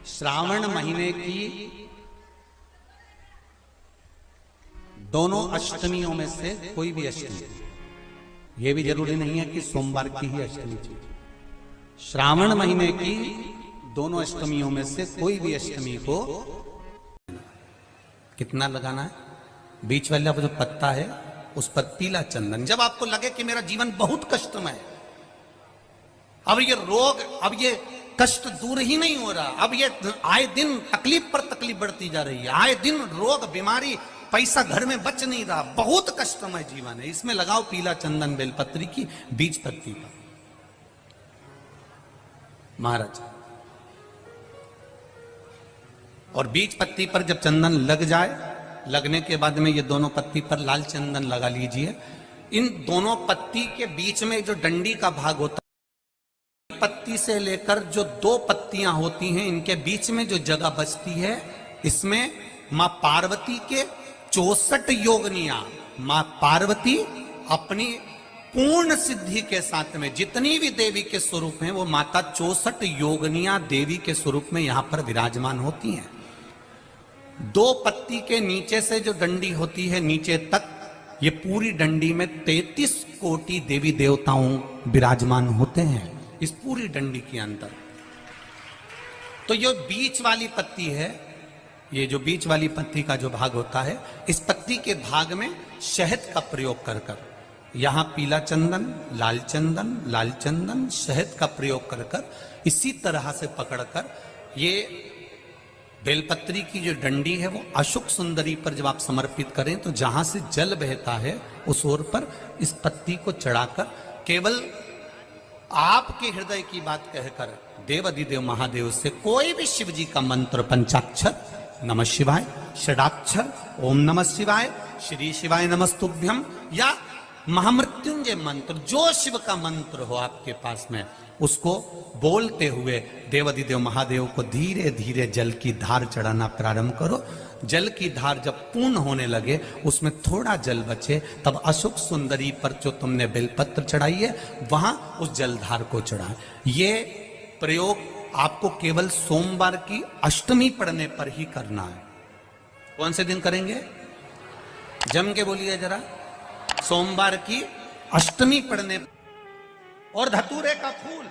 श्रावण महीने की दोनों अष्टमियों में से कोई भी अष्टमी, यह भी जरूरी नहीं है कि सोमवार की ही अष्टमी चाहिए। श्रावण महीने की दोनों अष्टमियों में से कोई भी अष्टमी को कितना लगाना है? बीच वाला जो पत्ता है उस पर पीला चंदन। जब आपको लगे कि मेरा जीवन बहुत कष्टमय है, अब ये रोग, अब ये कष्ट दूर ही नहीं हो रहा, अब ये आए दिन तकलीफ पर तकलीफ बढ़ती जा रही है, आए दिन रोग बीमारी, पैसा घर में बच नहीं रहा, बहुत कष्टमय जीवन है, इसमें लगाओ पीला चंदन बेलपत्री की बीज पत्ती पर। महाराज, और बीज पत्ती पर जब चंदन लग जाए, लगने के बाद में ये दोनों पत्ती पर लाल चंदन लगा लीजिए। इन दोनों पत्ती के बीच में जो डंडी का भाग होता है, पत्ती से लेकर जो दो पत्तियां होती हैं, इनके बीच में जो जगह बचती है, इसमें मां पार्वती के 64 योगनियां, मां पार्वती अपनी पूर्ण सिद्धि के साथ में जितनी भी देवी के स्वरूप हैं, वो माता 64 योगनियां देवी के स्वरूप में यहां पर विराजमान होती हैं। दो पत्ती के नीचे से जो डंडी होती है नीचे तक, ये पूरी डंडी में 33 कोटि देवी देवताओं विराजमान होते हैं इस पूरी डंडी के अंदर। तो ये बीच वाली पत्ती है, ये जो बीच वाली पत्ती का जो भाग होता है, इस पत्ती के भाग में शहद का प्रयोग कर कर, यहां पीला चंदन, लाल चंदन, शहद का प्रयोग कर कर, इसी तरह से पकड़कर ये बेलपत्री की जो डंडी है वो अशुक सुंदरी पर जब आप समर्पित करें, तो जहां से जल बहता है उस ओर पर इस पत्ती को चढ़ाकर केवल आपके हृदय की बात कहकर देवाधिदेव महादेव से कोई भी शिव जी का मंत्र, पंचाक्षर, नमः शिवाय, षडाक्षर, ओम नमः शिवाय, श्री शिवाय नमस्तुभ्यम, या महामृत्युंजय मंत्र, जो शिव का मंत्र हो आपके पास में, उसको बोलते हुए देवाधिदेव महादेव को धीरे धीरे जल की धार चढ़ाना प्रारंभ करो। जल की धार जब पूर्ण होने लगे, उसमें थोड़ा जल बचे, तब अशोक सुंदरी पर जो तुमने बेलपत्र चढ़ाई है, वहां उस जलधार को चढ़ा। ये प्रयोग आपको केवल सोमवार की अष्टमी पढ़ने पर ही करना है। कौन से दिन करेंगे? जम के बोलिए जरा। सोमवार की अष्टमी पढ़ने। और धतूरे का फूल,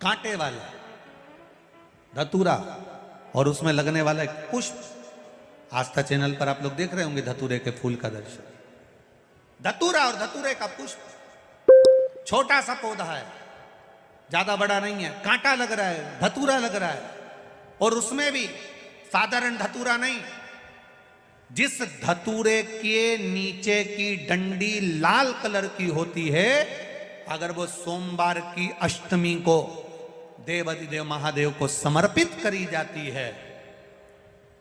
कांटे वाला धतूरा, और उसमें लगने वाला एक पुष्प। आस्था चैनल पर आप लोग देख रहे होंगे धतूरे के फूल का दर्शन। धतूरा और धतूरे का पुष्प, छोटा सा पौधा है, ज्यादा बड़ा नहीं है, कांटा लग रहा है, धतूरा लग रहा है, और उसमें भी साधारण धतूरा नहीं, जिस धतूरे के नीचे की डंडी लाल कलर की होती है, अगर वो सोमवार की अष्टमी को देवाधिदेव महादेव को समर्पित करी जाती है,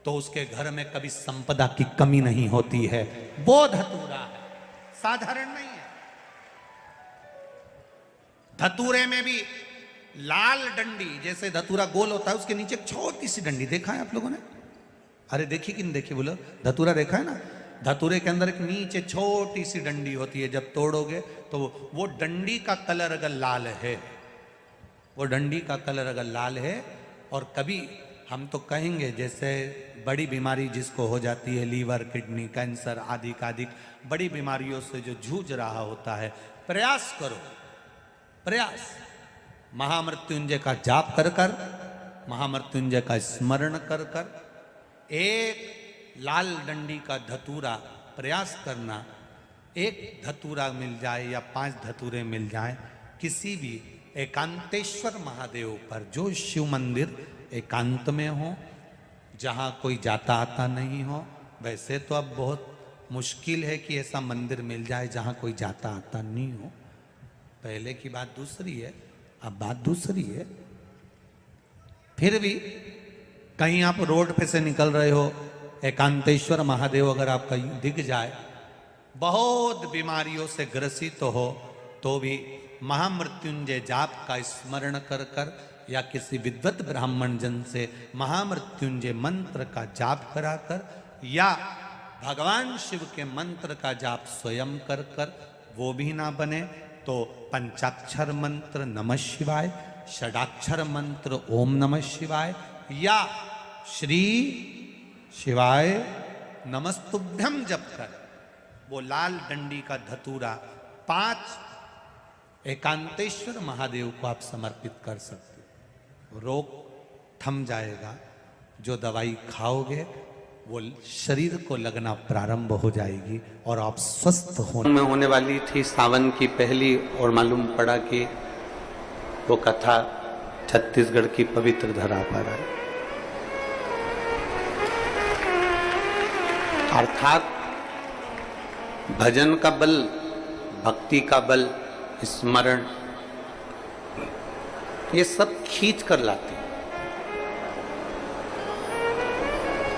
तो उसके घर में कभी संपदा की कमी नहीं होती है। वो धतूरा है, साधारण नहीं है। धतूरे में भी लाल डंडी, जैसे धतूरा गोल होता है, उसके नीचे एक छोटी सी डंडी, देखा है आप लोगों ने? अरे देखी कि नहीं देखी बोलो? धतूरा देखा है ना? धतूरे के अंदर एक नीचे छोटी सी डंडी होती है, जब तोड़ोगे तो वो डंडी का कलर अगर लाल है, वो डंडी का कलर अगर लाल है, और कभी हम तो कहेंगे जैसे बड़ी बीमारी जिसको हो जाती है, लीवर, किडनी, कैंसर आदि आदि बड़ी बीमारियों से जो जूझ रहा होता है, प्रयास करो, प्रयास महामृत्युंजय का जाप कर कर, महामृत्युंजय का स्मरण कर कर, एक लाल डंडी का धतूरा प्रयास करना। एक धतूरा मिल जाए या 5 धतूरे मिल जाए, किसी भी एकांतेश्वर महादेव पर, जो शिव मंदिर एकांत में हो, जहाँ कोई जाता आता नहीं हो। वैसे तो अब बहुत मुश्किल है कि ऐसा मंदिर मिल जाए जहाँ कोई जाता आता नहीं हो, पहले की बात दूसरी है, अब बात दूसरी है। फिर भी कहीं आप रोड पे से निकल रहे हो, एकांतेश्वर महादेव अगर आपका दिख जाए, बहुत बीमारियों से ग्रसित हो, तो भी महामृत्युंजय जाप का स्मरण कर कर, या किसी विद्वत ब्राह्मण जन से महामृत्युंजय मंत्र का जाप कराकर, या भगवान शिव के मंत्र का जाप स्वयं कर कर, वो भी ना बने तो पंचाक्षर मंत्र नमः शिवाय, षडाक्षर मंत्र ओम नमः शिवाय या श्री शिवाय नमस्तुभ्यम जप कर वो लाल डंडी का धतूरा 5 एकांतेश्वर महादेव को आप समर्पित कर सकते हो। रोग थम जाएगा, जो दवाई खाओगे वो शरीर को लगना प्रारंभ हो जाएगी और आप स्वस्थ होने वाली थी सावन की पहली, और मालूम पड़ा कि वो कथा छत्तीसगढ़ की पवित्र धरा पर है। अर्थात भजन का बल, भक्ति का बल, स्मरण, ये सब खींच कर लाते।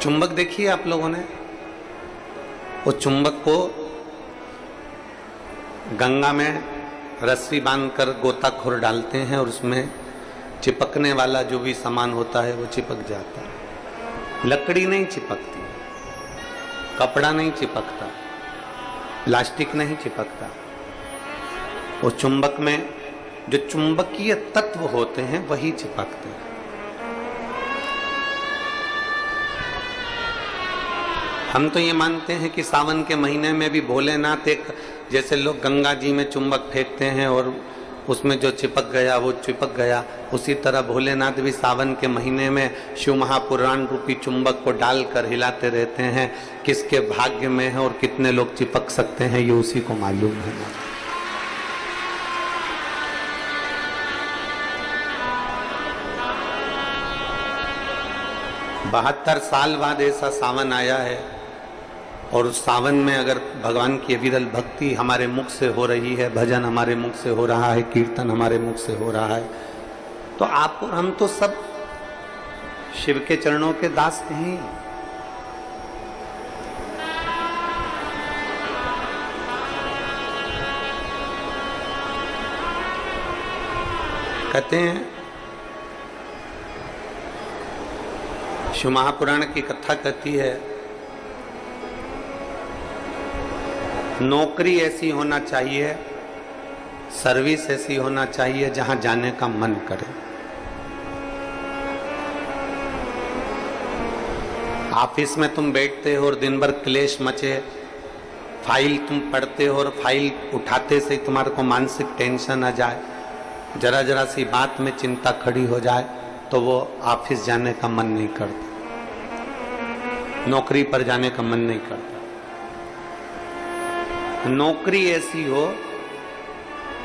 चुंबक देखिए आप लोगों ने, वो चुंबक को गंगा में रस्सी बांधकर गोताखोर डालते हैं और उसमें चिपकने वाला जो भी सामान होता है वो चिपक जाता है। लकड़ी नहीं चिपकती, कपड़ा नहीं चिपकता, प्लास्टिक नहीं चिपकता। वो चुंबक में जो चुंबकीय तत्व होते हैं वही चिपकते हैं। हम तो ये मानते हैं कि सावन के महीने में भी भोलेनाथ एक, जैसे लोग गंगा जी में चुंबक फेंकते हैं और उसमें जो चिपक गया वो चिपक गया, उसी तरह भोलेनाथ भी सावन के महीने में शिव महापुराण रूपी चुंबक को डालकर हिलाते रहते हैं। किसके भाग्य में है और कितने लोग चिपक सकते हैं ये उसी को मालूम है। 72 साल बाद ऐसा सावन आया है, और उस सावन में अगर भगवान की विरल भक्ति हमारे मुख से हो रही है, भजन हमारे मुख से हो रहा है, कीर्तन हमारे मुख से हो रहा है, तो आप और हम तो सब शिव के चरणों के दास हैं। कहते हैं, शिव महापुराण की कथा कहती है, नौकरी ऐसी होना चाहिए, सर्विस ऐसी होना चाहिए जहां जाने का मन करे। ऑफिस में तुम बैठते हो और दिन भर क्लेश मचे, फाइल तुम पढ़ते हो और फाइल उठाते से तुम्हारे को मानसिक टेंशन आ जाए, जरा जरा सी बात में चिंता खड़ी हो जाए, तो वो ऑफिस जाने का मन नहीं करता, नौकरी पर जाने का मन नहीं करता। नौकरी ऐसी हो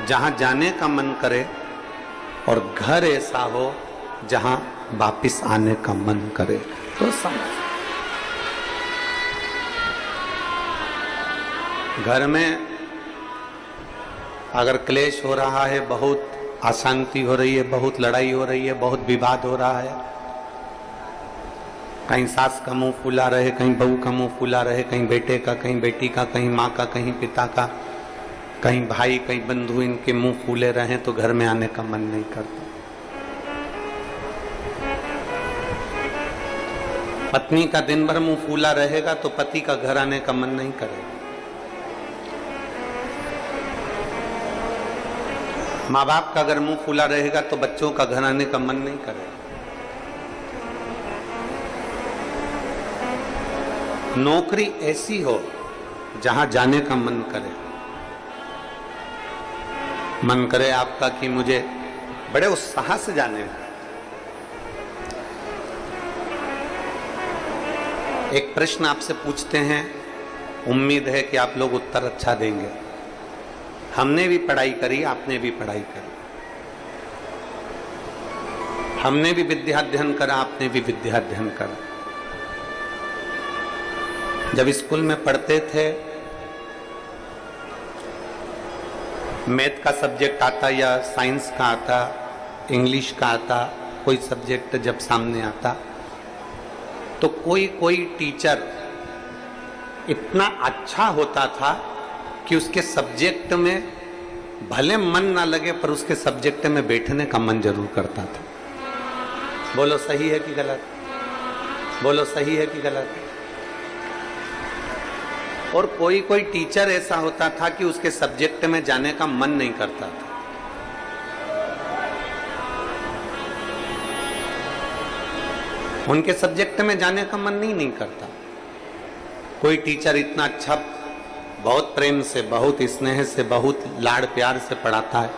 जहां जाने का मन करे, और घर ऐसा हो जहां वापिस आने का मन करे। तो समझ, घर में अगर क्लेश हो रहा है, बहुत अशांति हो रही है, बहुत लड़ाई हो रही है, बहुत विवाद हो रहा है, कहीं सास का मुंह फूला रहे, कहीं बहू का मुंह फूला रहे, कहीं बेटे का, कहीं बेटी का, कहीं माँ का, कहीं पिता का, कहीं भाई, कहीं बंधु, इनके मुंह फूले रहे तो घर में आने का मन नहीं करता। पत्नी का दिन भर मुंह फूला रहेगा तो पति का घर आने का मन नहीं करेगा। माँ बाप का अगर मुंह फूला रहेगा तो बच्चों का घर आने का मन नहीं करेगा। नौकरी ऐसी हो जहां जाने का मन करे, मन करे आपका कि मुझे बड़े उत्साह से जाने हैं। एक प्रश्न आपसे पूछते हैं, उम्मीद है कि आप लोग उत्तर अच्छा देंगे। हमने भी पढ़ाई करी, आपने भी पढ़ाई करी, हमने भी विद्याध्ययन करा, आपने भी विद्याध्ययन करा। जब स्कूल में पढ़ते थे, मैथ का सब्जेक्ट आता या साइंस का आता, इंग्लिश का आता, कोई सब्जेक्ट जब सामने आता तो कोई टीचर इतना अच्छा होता था कि उसके सब्जेक्ट में भले मन ना लगे पर उसके सब्जेक्ट में बैठने का मन जरूर करता था। बोलो सही है कि गलत? बोलो सही है कि गलत? और कोई कोई टीचर ऐसा होता था कि उसके सब्जेक्ट में जाने का मन नहीं करता था। उनके सब्जेक्ट में जाने का मन नहीं करता। कोई टीचर इतना अच्छा, बहुत प्रेम से, बहुत स्नेह से, बहुत लाड़ प्यार से पढ़ाता है,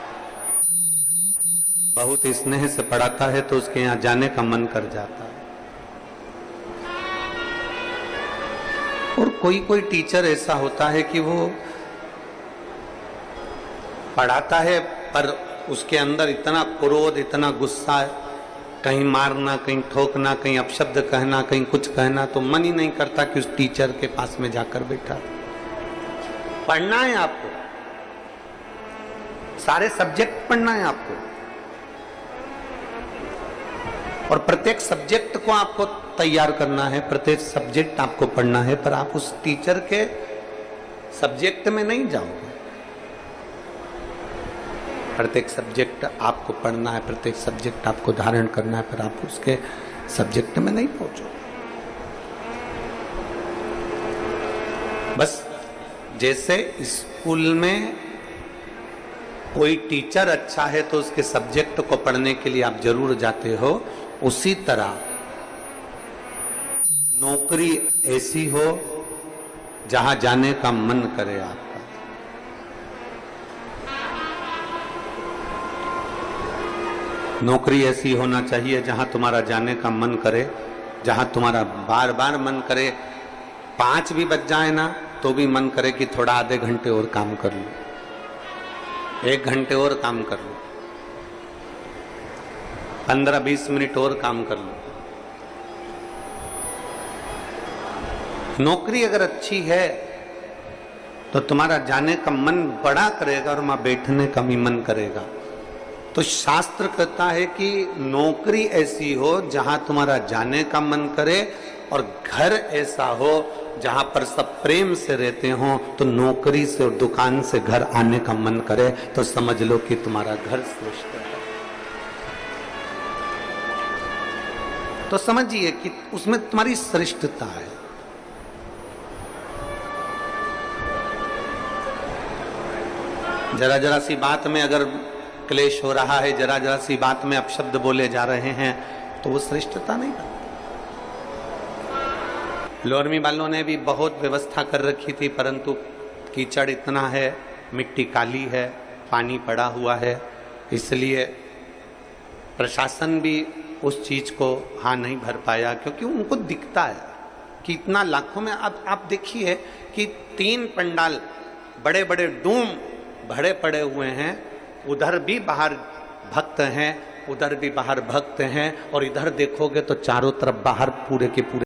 बहुत स्नेह से पढ़ाता है तो उसके यहाँ जाने का मन कर जाता है। और कोई कोई टीचर ऐसा होता है कि वो पढ़ाता है पर उसके अंदर इतना क्रोध, इतना गुस्सा है, कहीं मारना, कहीं ठोकना, कहीं अपशब्द कहना, कहीं कुछ कहना, तो मन ही नहीं करता कि उस टीचर के पास में जाकर बैठा। पढ़ना है आपको, सारे सब्जेक्ट पढ़ना है आपको, और प्रत्येक सब्जेक्ट को आपको तैयार करना है, प्रत्येक सब्जेक्ट आपको पढ़ना है, पर आप उस टीचर के सब्जेक्ट में नहीं जाओगे। प्रत्येक सब्जेक्ट आपको पढ़ना है, प्रत्येक सब्जेक्ट आपको धारण करना है, पर आप उसके सब्जेक्ट में नहीं पहुंचोगे। बस जैसे स्कूल में कोई टीचर अच्छा है तो उसके सब्जेक्ट को पढ़ने के लिए आप जरूर जाते हो, उसी तरह नौकरी ऐसी हो जहां जाने का मन करे आपका। नौकरी ऐसी होना चाहिए जहां तुम्हारा जाने का मन करे, जहां तुम्हारा बार बार मन करे, 5 भी बज जाए ना तो भी मन करे कि थोड़ा आधे घंटे और काम कर लो, 1 घंटे और काम कर लो, 15-20 मिनट और काम कर लो। नौकरी अगर अच्छी है तो तुम्हारा जाने का मन बड़ा करेगा और वहां बैठने का भी मन करेगा। तो शास्त्र कहता है कि नौकरी ऐसी हो जहां तुम्हारा जाने का मन करे, और घर ऐसा हो जहां पर सब प्रेम से रहते हो, तो नौकरी से और दुकान से घर आने का मन करे, तो समझ लो कि तुम्हारा घर श्रेष्ठ है। तो समझिए कि उसमें तुम्हारी श्रेष्ठता है। जरा जरा सी बात में अगर क्लेश हो रहा है, जरा जरा सी बात में अपशब्द बोले जा रहे हैं, तो वो श्रेष्ठता नहीं बनती। लोरमी वालों ने भी बहुत व्यवस्था कर रखी थी, परंतु कीचड़ इतना है, मिट्टी काली है, पानी पड़ा हुआ है, इसलिए प्रशासन भी उस चीज को हाँ नहीं भर पाया, क्योंकि उनको दिखता है कि इतना लाखों में। अब आप देखिए कि 3 पंडाल बड़े बड़े डूम भरे पड़े हुए हैं, उधर भी बाहर भक्त हैं, उधर भी बाहर भक्त हैं, और इधर देखोगे तो चारों तरफ बाहर पूरे के पूरे